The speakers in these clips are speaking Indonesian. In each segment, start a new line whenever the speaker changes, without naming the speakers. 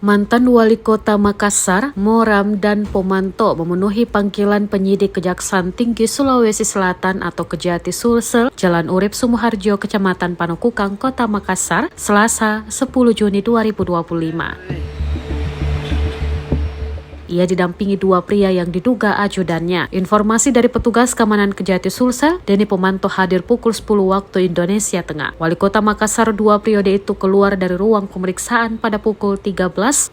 Mantan Wali Kota Makassar, Moram dan Pomanto memenuhi panggilan penyidik Kejaksaan Tinggi Sulawesi Selatan atau Kejati Sulsel, Jalan Urip Sumoharjo, Kecamatan Panakukang, Kota Makassar, Selasa 10 Juni 2025. Ia didampingi dua pria yang diduga ajudannya. Informasi dari petugas keamanan Kejati Sulsel, Denny Pomanto hadir pukul 10 waktu Indonesia Tengah. Wali Kota Makassar dua periode itu keluar dari ruang pemeriksaan pada pukul 13:31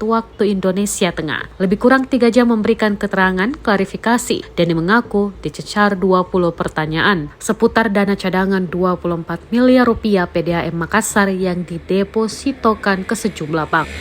waktu Indonesia Tengah. Lebih kurang 3 jam memberikan keterangan klarifikasi. Denny mengaku dicecar 20 pertanyaan seputar dana cadangan 24 miliar rupiah PDAM Makassar yang didepositokan ke sejumlah bank.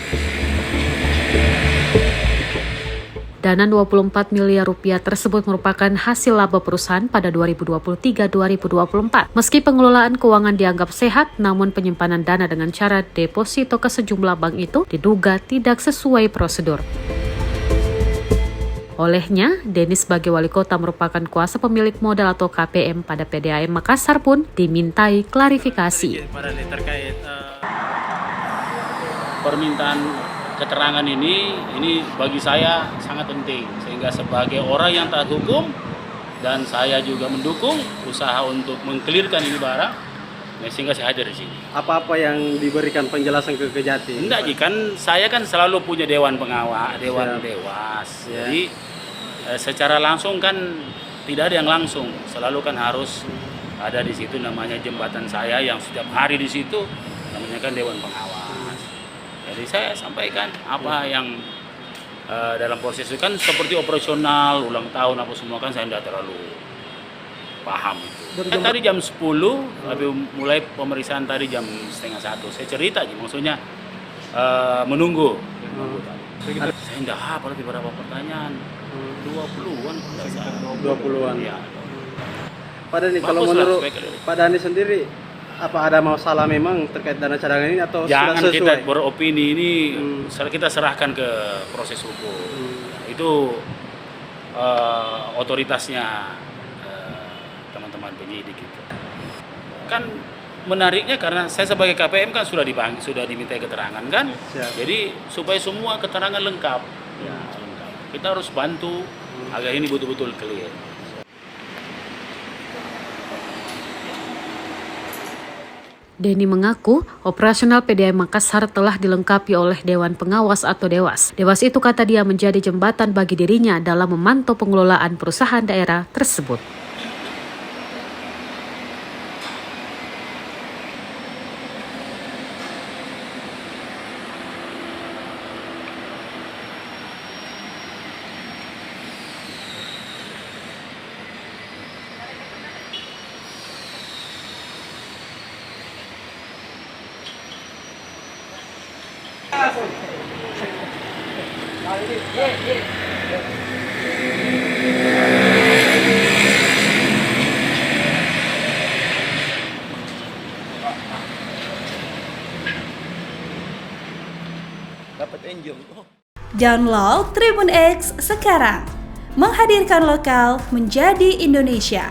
Dana 24 miliar rupiah tersebut merupakan hasil laba perusahaan pada 2023-2024. Meski pengelolaan keuangan dianggap sehat, namun penyimpanan dana dengan cara deposito ke sejumlah bank itu diduga tidak sesuai prosedur. Olehnya, Denny sebagai wali kota merupakan kuasa pemilik modal atau KPM pada PDAM Makassar pun dimintai klarifikasi.
Terkait permintaan keterangan ini bagi saya sangat penting, sehingga sebagai orang yang taat hukum dan saya juga mendukung usaha untuk mengkelirkan ini barang, sehingga saya hadir di sini.
Apa-apa yang diberikan penjelasan ke Kejati?
Enggak, kan saya kan selalu punya dewan pengawas, dewan dewas.
Ya.
Jadi secara langsung kan tidak ada yang langsung, selalu kan harus ada di situ namanya jembatan saya yang setiap hari di situ namanya kan dewan pengawas. Jadi saya sampaikan apa yang dalam proses itu kan seperti operasional, ulang tahun apa semua kan saya tidak terlalu paham itu. Kan tadi jam 10, tapi mulai pemeriksaan tadi jam 12:30. Saya cerita aja, maksudnya menunggu. Saya tidak hafal beberapa pertanyaan, 20-an.
20-an.
Ya.
Pak Dhani, kalau menurut Pak Dhani sendiri, apa ada masalah memang terkait dana cadangan ini atau
jangan
sudah sesuai?
kita beropini ini, kita serahkan ke proses hukum. Itu otoritasnya teman-teman penyidik itu. Kan menariknya karena saya sebagai KPM kan sudah diminta keterangan kan.
Siap.
Jadi supaya semua keterangan lengkap. Ya, lengkap. Kita harus bantu agar ini betul-betul clear.
Denny mengaku operasional PDAM Makassar telah dilengkapi oleh Dewan Pengawas atau Dewas. Dewas itu kata dia menjadi jembatan bagi dirinya dalam memantau pengelolaan perusahaan daerah tersebut.
Download Tribun X sekarang, menghadirkan lokal menjadi Indonesia.